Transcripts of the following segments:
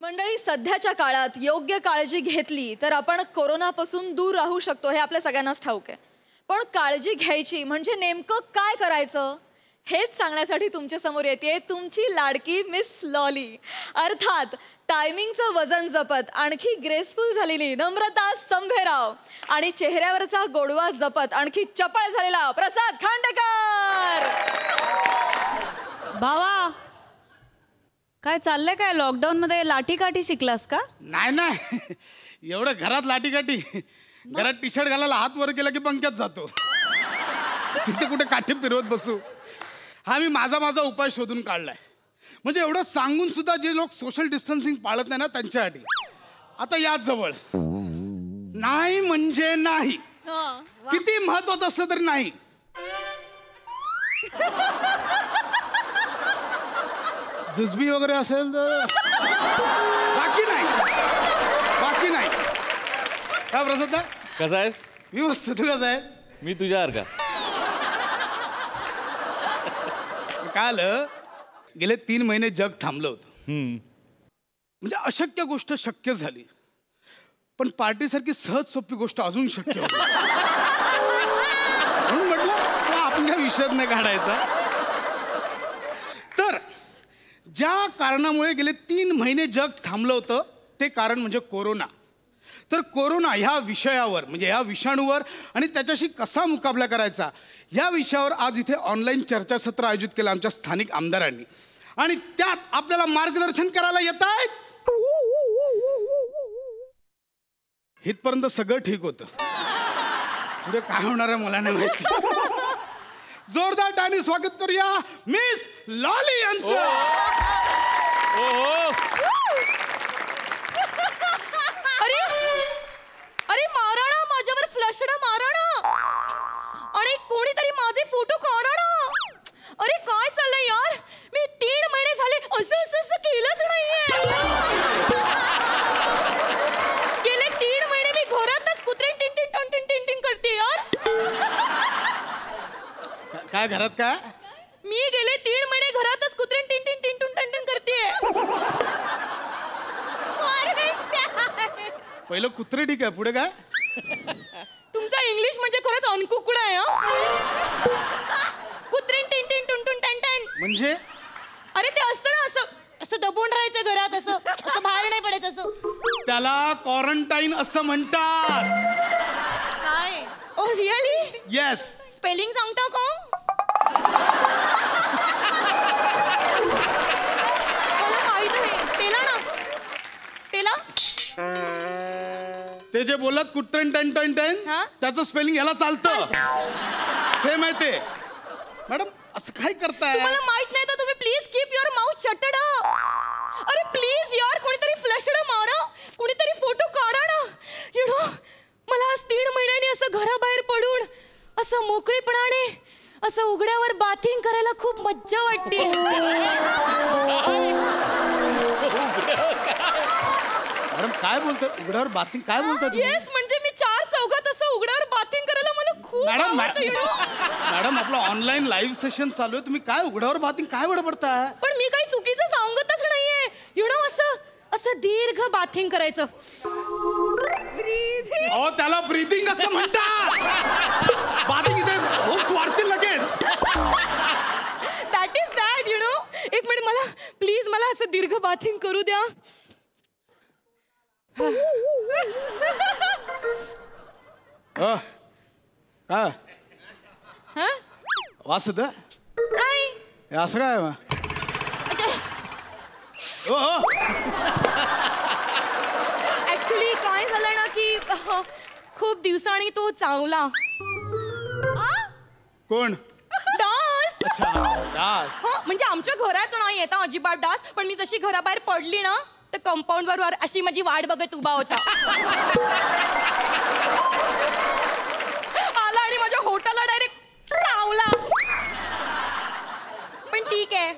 मंडळी, सध्याच्या काळात योग्य काळजी घेतली तर आपण कोरोनापासून दूर राहू शकतो हे आपल्या सगळ्यांनाच ठाऊक आहे. पण काळजी घ्यायची म्हणजे नेमकं काय करायचं हेच सांगण्यासाठी तुमच्या समोर येते तुमची लाडकी मिस लॉली. अर्थात टायमिंगचं वजन जपत आणखी ग्रेसफुल झालेली नम्रता संभेराव आणि चेहऱ्यावरचा गोडवा जपत आणखी चपळ झालेला प्रसाद खांडेकर. भावा, काय चाललंय? काय लॉकडाऊन मध्ये लाठीकाठी शिकलास का? नाही नाही, एवढं घरात लाठीकाठी. घरात टी शर्ट घालायला हात वर केला की पंख्यात जातो. तिथे कुठे काठी फिरवत बसू. हा मी माझा उपाय शोधून काढलाय. म्हणजे एवढं सांगून सुद्धा जे लोक सोशल डिस्टन्सिंग पाळत नाही ना त्यांच्यासाठी आता या जवळ नाही म्हणजे नाही. किती महत्वाचं असलं तरी नाही. जुजबी वगैरे असेल तर बाकी नाही. काय प्रसाद, कसा आहेस? मी मस्त. तू कसा आहे? मी तुझ्यासारखा. काय आलं, गेले 3 महिने जग थांबलं होतं. म्हणजे अशक्य गोष्ट शक्य झाली. पण पार्टीसारखी सहज सोपी गोष्ट अजून शक्य होती. म्हणून म्हटलं आपण त्या विषयात नाही काढायचा. तर ज्या कारणामुळे गेले 3 महिने जग थांबलं होतं ते कारण म्हणजे कोरोना. तर कोरोना ह्या विषयावर म्हणजे ह्या विषाणूवर आणि त्याच्याशी कसा मुकाबला करायचा या विषयावर आज इथे ऑनलाईन चर्चासत्र आयोजित केलं आमच्या स्थानिक आमदारांनी. आणि त्यात आपल्याला मार्गदर्शन करायला येत आहेत. इथपर्यंत सगळं ठीक होतं. पुढे काय होणार आहे मला नाही माहिती. जोरदार टाळ्यांनी स्वागत करूया मिस लॉली यांचं. अरे मारा ना, माझ्यावर फ्लशड मारा ना आणि कोणीतरी माझे फोटो काढा ना. अरे काय चाललंय यार, मी 3 महिने झाले असं केलंच नाहीये. गेले 3 महिने मी घरातच कुत्रे टिन करते यार. काय घरात काय? मी गेले 3 महिने घरातच कुत्रे टिन करते. पहिलं कुत्रे ठीक आहे, पुढे काय? तुमचा इंग्लिश म्हणजे खरंच अनकुकड आहे. कुत्रे टिन म्हणजे अरे ते असतं ना असं दबून राहायचं घरात, असं बाहेर नाही पडायचं. असं त्याला क्वारंटाईन असं म्हणतात. नाही. Oh really? येस. स्पेलिंग सांगता का? मला माहित आहे. पेला ना, पेला. ते जे बोलत कुट्रन टन टन टन त्याचं स्पेलिंग ह्याला चालतं. सेम आहे ते. मॅडम असं काय करताय? तुम्हाला माहित नाही तर तुम्ही प्लीज कीप युअर माउथ शटेड. अरे प्लीज यार, कोणीतरी फ्लॅशड मारा, कोणीतरी फोटो काढा ना. यु नो, मला आज 3 महिन्यांनी असं घराबाहेर पडून असं मोकळेपणाने असं उघड्यावर बाथिंग करायला खूप मज्जा वाटते. मॅडम काय बोलतोय? उघड्यावर बाथिंग काय बोलताय तुम्ही? येस, म्हणजे मी 4 चौघात असं उघड्यावर बाथिंग करायला मला खूप मॅडम आपलं ऑनलाईन लाईव्ह सेशन चालू आहे. तुम्ही काय उघड्यावर बाथिंग काय बडबडताय? पण मी काही चुकीचं सांगतच नाहीये. यु नो, असं दीर्घ बाथिंग करायचं. त्याला ब्रीदिंग असं म्हणतात. बाथिंग इथे होप्स वाढतील लगेच. That is that. You know, एक मिनिट, मला प्लीज मला असं दीर्घ बाथिंग करू द्या. काय वास येत? नाही असं काय? ऍक्च्युली काय झालं ना की खूप दिवसांनी तो चावला. कोण? डास. अच्छा, डास. म्हणजे आमच्या घरात नाही येता अजिबात डास, पण मी जशी घराबाहेर पडली ना तर कंपाऊंड वर अशी माझी वाट बघत उभा होता. आला आणि माझ्या होटाला डायरेक्ट चावला. पण ठीक आहे,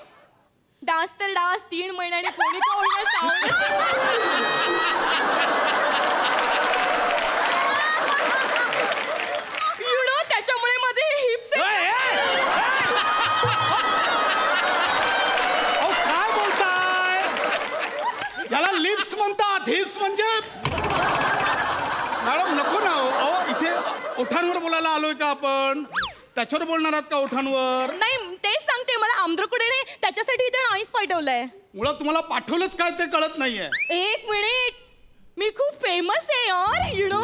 डास तर डास. 3 महिन्यांनी कोणी का होईना चावला. त्याच्यामुळे माझे हिप्स हीच म्हणजे मॅडम नको ना अहो इथे ओठांवर बोलायला आलोय का आपण त्याच्यावर बोलणार आहात का ओठांवर नाही तेच सांगते मला आंध्रकुडेने त्याच्यासाठी इथे नाहीच पाठवलंय मुळात तुम्हाला पाठवलंच काय ते कळत नाहीये एक मिनिट मी खूप फेमस आहे यार यु नो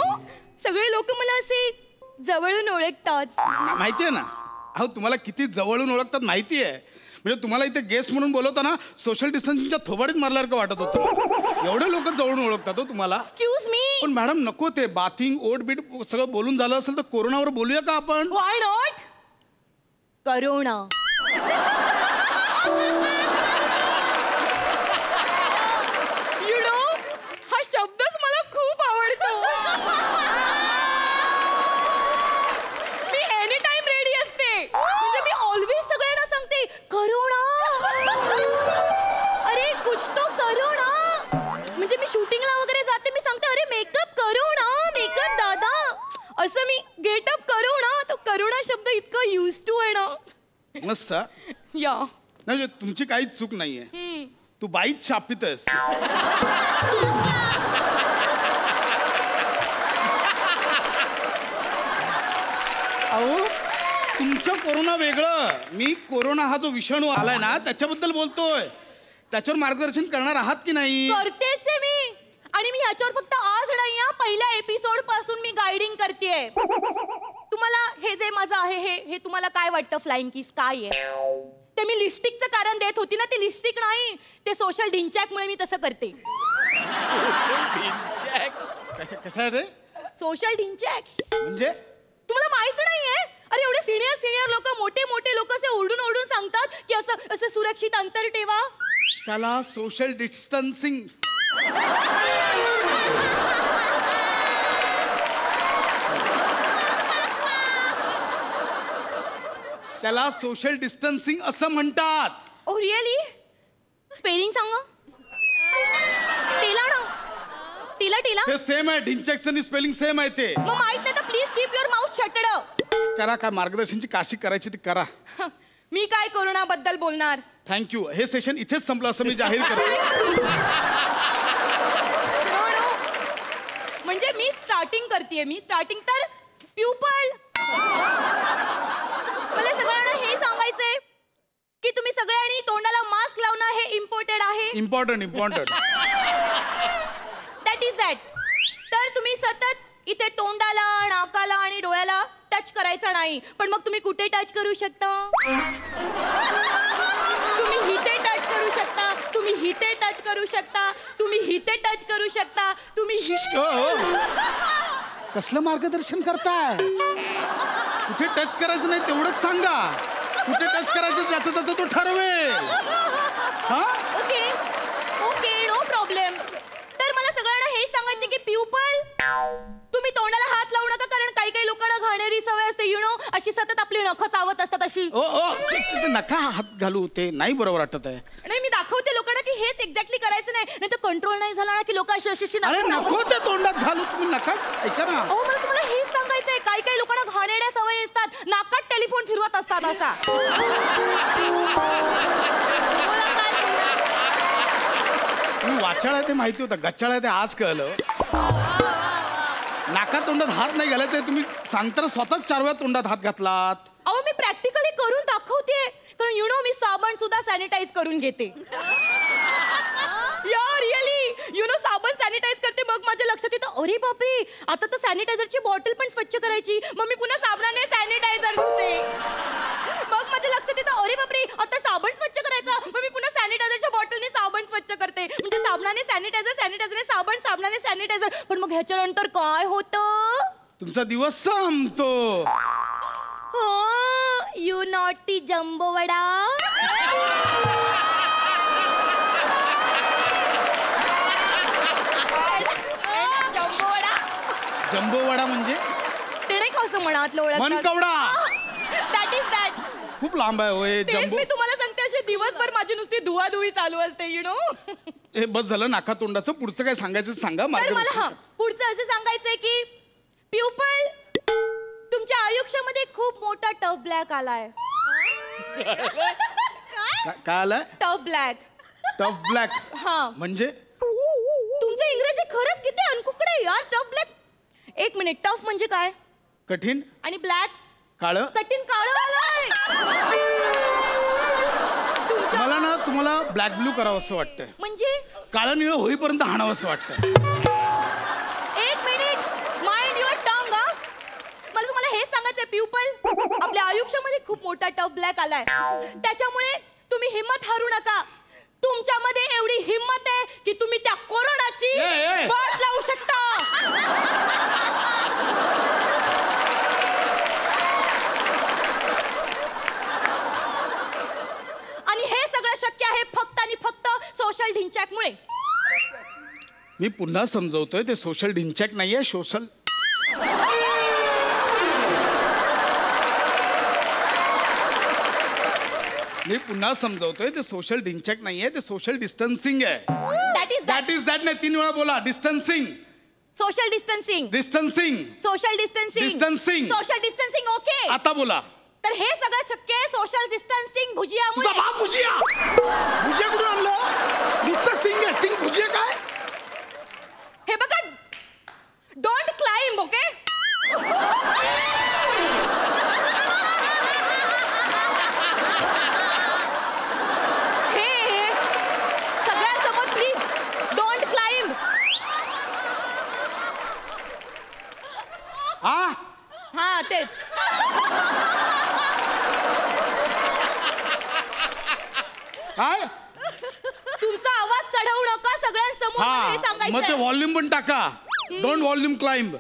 सगळे लोक मला असे जवळून ओळखतात माहितीये ना अहो तुम्हाला किती जवळून ओळखतात माहितीये म्हणजे तुम्हाला इथे गेस्ट म्हणून बोलवताना सोशल डिस्टन्सिंगच्या थोबाडीत मारल्यासारखं वाटत होतं एवढे लोक जवळून ओळखतात हो तुम्हाला एक्सक्यूज मी पण मॅडम नको ते बाथिंग ओट बीट सगळं बोलून झालं असेल तर कोरोनावर बोलूया का आपण व्हाय नॉट करोना यु नो हा शब्दच मला खूप आवडतो मी एनी टाइम रेडी असते म्हणजे मी ऑलवेज सगळ्यांना सांगते करोना अरे कुछ तो करो ना म्हणजे मी शूटिंगला वगैरे जाते मी सांगते अरे मेकअप करू ना मेकअप दादा असं मी गेटअप करू ना तो करुणा शब्द इतकं यूज टू आहे ना मस्त या नाही तुमची काहीच चूक नाहीये तू बाईच शापित आहेस अहो तुमचं कोरोना वेगळं मी कोरोना हा जो विषाणू आलाय ना त्याच्याबद्दल बोलतोय त्याच्यावर मार्गदर्शन करणार आहात की नाही करतेच आहे मी आणि मी ह्याच्यावर फक्त आज नाही या पहिल्या एपिसोड पासून मी गायडिंग करतेय तुम्हाला हे जे माझं आहे हे तुम्हाला काय वाटतं फ्लाइंग किस काय आहे ते मी लिपस्टिकचं कारण देत होती ना ते लिपस्टिक नाही ते सोशल डिंचॅकमुळे मी तसं करते कशा रे सोशल डिंचॅक म्हणजे तुम्हाला माहित नाहीये अरे एवढे सिनियर लोक मोठे मोठे लोक असे ओरडून ओरडून सांगतात की असं असं सुरक्षित अंतर ठेवा त्याला सोशल डिस्टन्सिंग त्याला सोशल डिस्टन्सिंग असं म्हणतात ओ रिअली स्पेलिंग सांगा टिला ना टिला टिला ते सेम आहे ढिंचॅकचं स्पेलिंग सेम आहे ते मग माहित नाही तर प्लीज कीप युअर माउथ शटेड करा काय मार्गदर्शनची काशी करायची ती करा मी काय कोरोना बद्दल बोलणार थँक्यू हे सेशन इथेच संपलं असं मी जाहीर करतो म्हणजे मी स्टार्टिंग तर प्युपल मला सगळ्यांना हे सांगायचंय की तुम्ही सगळ्यांनी तोंडाला मास्क लावणं हे इम्पॉर्टंट आहे इम्पॉर्टंट दॅट इज दॅट तर तुम्ही सतत इथे तोंडाला नाकाला आणि डोळ्याला टच करायचा नाही पण मग तुम्ही कुठे टच करू शकता तुम्ही हिते टच करू शकता तुम्ही हिते टच करू शकता तुम्ही हिते टच करू शकता तुम्ही कसलं मार्गदर्शन करताय कुठे टच करायचं नाही तेवढंच सांगा कुठे टच करायचं ज्याचं त्याचं तो ठरवेल हा ओके ओके नो प्रॉब्लेम तर मला सगळ्यांना हे सांगायचं की प्युपल तुम्ही तोंडाला हात लावू नका कारण काही काही लोकांना घाणेरी सवय असते यु नो अशी सतत आपली नखं चावत असतात अशी ओ नका हात घालू ते नाही बरोबर वाटत आहे नाही मी दाखवते लोकांना की हेच एक्झॅक्टली करायचं नाही तर कंट्रोल नाही झाला ना की लोक अशी अशी अरे नको ते तोंडात घालू तुम्ही नका ऐका ना हो मला तुम्हाला हेच सांगायचंय काही काही लोकांना घाणेरड्या सवयी असतात नाकात टेलिफोन फिरवत असतात असा तुम्ही वाचाळ आहे ते माहिती होतं गच्चाळ आहे ते आज कळलं नाका तोंडात हात नाही घालायचं तुम्ही सांगताना स्वतःच 4 वेळा तोंडात हात घातलात अहो मी प्रॅक्टिकली करून दाखवते कारण यु नो मी साबण सुद्धा सॅनिटाईज करून घेते या रिअली यु नो साबण सॅनिटाईज करते मग माझ्या लक्षात येतं अरे बापरे आता तर सॅनिटायझरची बॉटल पण स्वच्छ करायची मग मी पुन्हा साबणाने सॅनिटायझर धुते मग माझ्या लक्षात येतं अरे बापरे आता साबण स्वच्छ करायचा मग मी पुन्हा सॅनिटायझरच्या बॉटलने साबण स्वच्छ करते म्हणजे साबणाने सॅनिटायझर सॅनिटायझरने साबण साबणाने सॅनिटायझर पण मग ह्याच्यानंतर काय होतं तुमचा दिवस संपतो you naughty jumbo vada jumbo vada म्हणजे ते नाही कसं मनातलं ओळख मनकवडा दॅट इज दॅट खूप लांब आहे होय तेच जम्बो मी तुम्हाला सांगते अशी दिवसभर माझी नुसती धुवाधुवी चालू असते यु नो हे बस झालं नाका तोंडाचं पुढचं काय सांगायचं सांगा तर मला मार्गदर्शन पुढचं असं सांगायचंय की प्युपल तुमच्या आयुष्यामध्ये खूप मोठा टफ ब्लॅक आलाय काय आलाय टफ ब्लॅक टफ ब्लॅक हा म्हणजे तुमचं इंग्रजी यार टफ ब्लॅक. एक मिनिट, टफ म्हणजे काय? कठीण आणि ब्लॅक काळं. कठीण काळं आलंय. मला ना तुम्हाला ब्लॅक ब्लू करावं असं वाटतंय. म्हणजे काळं निळं होईपर्यंत हाणावं असं वाटतंय. एक मिनिट, माइंड युअर टंग. मला तुम्हाला हे सांगायचंय प्युपल, आपल्या आयुष्यामध्ये खूप मोठा टफ ब्लॅक आलाय. त्याच्यामुळे तुम्ही हिम्मत हारू नका. तुमच्यामध्ये एवढी हिम्मत आहे की तुम्ही त्या कोरोनाची वाट लावू शकता. आणि हे सगळं शक्य आहे फक्त आणि फक्त सोशल ढिंचॅकमुळे. मी पुन्हा समजवतोय, ते सोशल ढिंचॅक नाहीये, सोशल मी पुन्हा समजवतोय, ते सोशल ढिंचॅक नाहीये, ते सोशल डिस्टन्सिंग आहे. दॅट इज दॅट नाही, 3 वेळा बोला. Distancing. Social distancing. Distancing. Social distancing. Distancing. Social distancing. Okay, आता बोला. तर हे सगळं शक्य आहे सोशल डिस्टन्सिंग भुजियामुळे. तुझा बाप भुजिया. भुजिया कुठून आणलं? नुसतं सिंग आहे. सिंग भुजिया काय? हे बघा, डोंट क्लाइंब. ओके, हे सगळ्यांसमोर प्लीज डोंट क्लाइंब. हा तेच. काय? तुमचा आवाज चढवू नका सगळ्यांसमोर, मला हे मग ते सांगायचंय. व्हॉल्यूम पण टाका. Don't volume climb.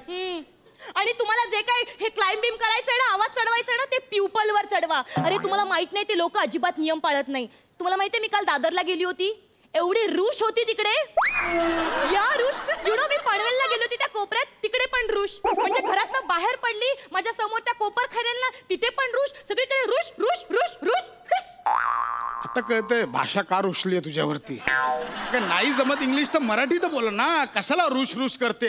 आणि तुम्हाला जे काही हे क्लाइंबिंग करायचंय ना, आवाज चढवायचा ना, ते प्युपल वर चढवा. अरे तुम्हाला माहित नाही, ते लोक अजिबात नियम पाळत नाही. तुम्हाला माहितीये, मी काल दादरला गेली होती, एवढी रूश होती तिकडे. या रूश, मी पनवेलला गेली होती, त्या कोपऱ्यात तिकडे पण रूश. म्हणजे घरातनं बाहेर पडली, माझ्या समोर त्या कोपर खरेलला, तिथे पण रूश. सगळीकडे rush rush rush rush rush. आता कळतंय भाषा का रुसली आहे तुझ्यावरती. काय नाही जमत इंग्लिश तर मराठी तर बोल ना. कशाला रुश रुश करते.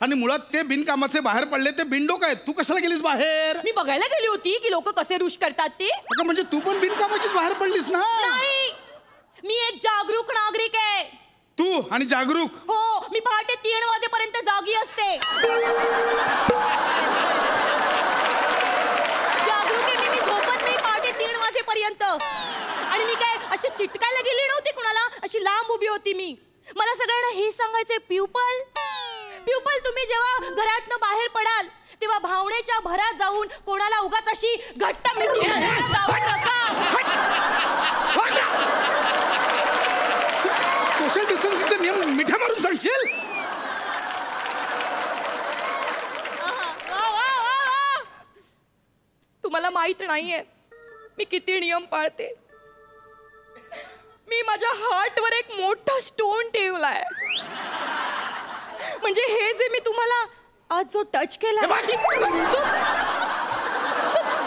आणि मुळात ते बिनकामाचे बाहेर पडले, ते बिनडोक आहेत. तू कशाला गेलीस बाहेर? मी बघायला गेली होती की लोक कसे रूश करतात ते. अगं म्हणजे तू पण बिनकामाचीच बाहेर पडलीस ना. नाही, मी एक जागरूक नागरिक आहे. तू आणि जागरूक. हो, मी पहाटे 3 वाजेपर्यंत जागी असते. जागरूक आहे मी झोपत नाही पहाटे 3 वाजेपर्यंत. आणि मी काय अशी चिटकायला गेली नव्हती कुणाला, अशी लांब उभी होती मी. मला सगळ्यांना हे सांगायचंय, प्युपल तुम्ही जेव्हा घरातनं बाहेर पडाल तेव्हा भावनेच्या भरात जाऊन कोणाला उगाच अशी घट्ट मिठी जाऊ नका. सोशल डिस्टन्सिंगचे नियम मिठ्या मारून सांगशील? तुम्हाला माहित नाहीये मी किती नियम पाळते. मी माझ्या हार्टवर एक मोठा स्टोन ठेवलाय. म्हणजे हे जे मी तुम्हाला आज जो टच केला,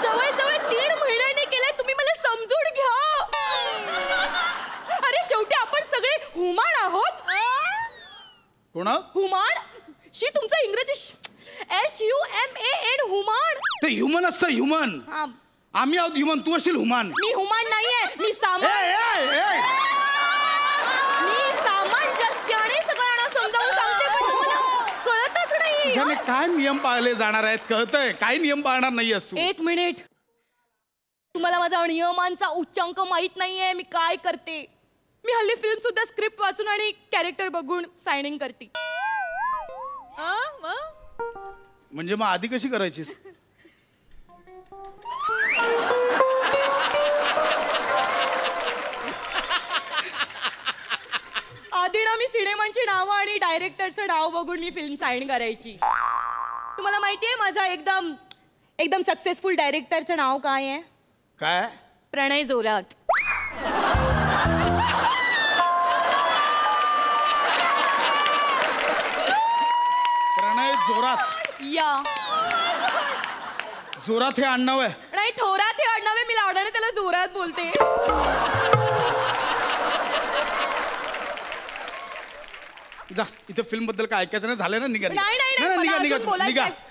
जवळ 3 महिन्यांनी केलाय. तुम्ही मला समजून घ्या. अरे शेवटी आपण सगळे हुमान आहोत. कोण? हुमान. शी तुमचं इंग्रजी HUMAN हुमान. ते ह्युमन असतं, ह्युमन. आम्ही आहोत ह्युमन, तू असेल हुमान. मी हुमान नाहीये, मी सामंजस्याने सगळ्यांना समजावून सांगते, पण तुम्हाला कळतच नाही. तुझ्याने काय नियम पाळले जाणार आहेत कळतंय? काय नियम पाळणार नाही असतो. एक मिनिट, तुम्हाला माझा नियमांचा उच्चांक माहित नाहीये. मी काय करते, मी हल्ली फिल्म सुद्धा स्क्रिप्ट वाचून आणि कॅरेक्टर बघून सायनिंग करते. म्हणजे मग आधी कशी करायचीस? आधी ना मी सिनेमांची नावं आणि डायरेक्टरचं नाव बघून मी फिल्म साइन करायची. तुम्हाला माहितीये माझा एकदम सक्सेसफुल डायरेक्टरचं नाव काय आहे? काय? प्रणय जोरात. प्रणय जोरात. या जोरात हे आडनाव आहे? नाही, थोरात हे आडनाव आहे. मी लावण्याने त्याला जोरात बोलते. जा, इथे फिल्म बद्दल काय ऐकायचं नाही झालं ना. निघा नाही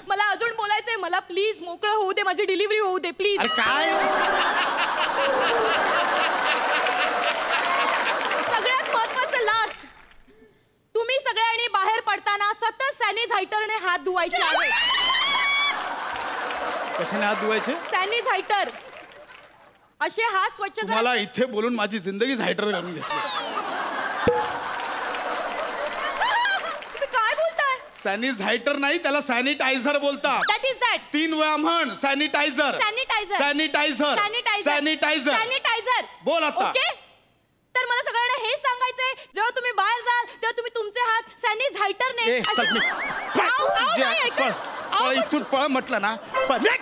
मला अजून बोलायचंय. मला प्लीज मोकळं होऊ दे, माझी डिलिव्हरी होऊ दे प्लीज. अरे काय? सगळ्यात महत्वाचं लास्ट, तुम्ही सगळ्यांनी बाहेर पडताना सतत सॅनिटायझर कशाने हात धुवायचे? सॅनिटायझर. असे हात स्वच्छ करा. मला इथे बोलून माझी जिंदगी झायटर करून घेतली. तुम्ही काय बोलताय? सॅनिटायझर नाही, त्याला सॅनिटायझर बोलतात. That is that. 3 वेळा म्हण. Sanitiser. Sanitiser. Sanitiser. Sanitiser. Sanitiser. Sanitiser. बोल आता. ओके. तर मला सगळ्यांना हे सांगायचंय, जेव्हा तुम्ही बाहेर जाल तेव्हा तुम्ही तुमचे हात सॅनिटायझरने. ए, चल निघ. पळ, पळ, इथून पळ म्हटलं ना. पळ, निघ,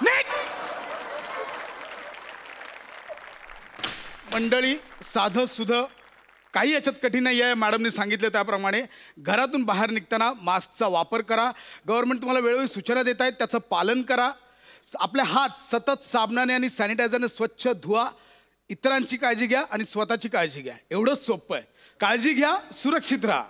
निघ. मंडळी, साधं सुधं काही याच्यात कठीण नाही आहे. मॅडमने सांगितलं त्याप्रमाणे घरातून बाहेर निघताना मास्कचा वापर करा. गव्हर्नमेंट तुम्हाला वेळोवेळी सूचना देत आहेत, त्याचं पालन करा. आपले हात सतत साबणाने आणि सॅनिटायझरने स्वच्छ धुवा. इतरांची काळजी घ्या आणि स्वतःची काळजी घ्या. एवढंच सोपं आहे. काळजी घ्या, सुरक्षित राहा.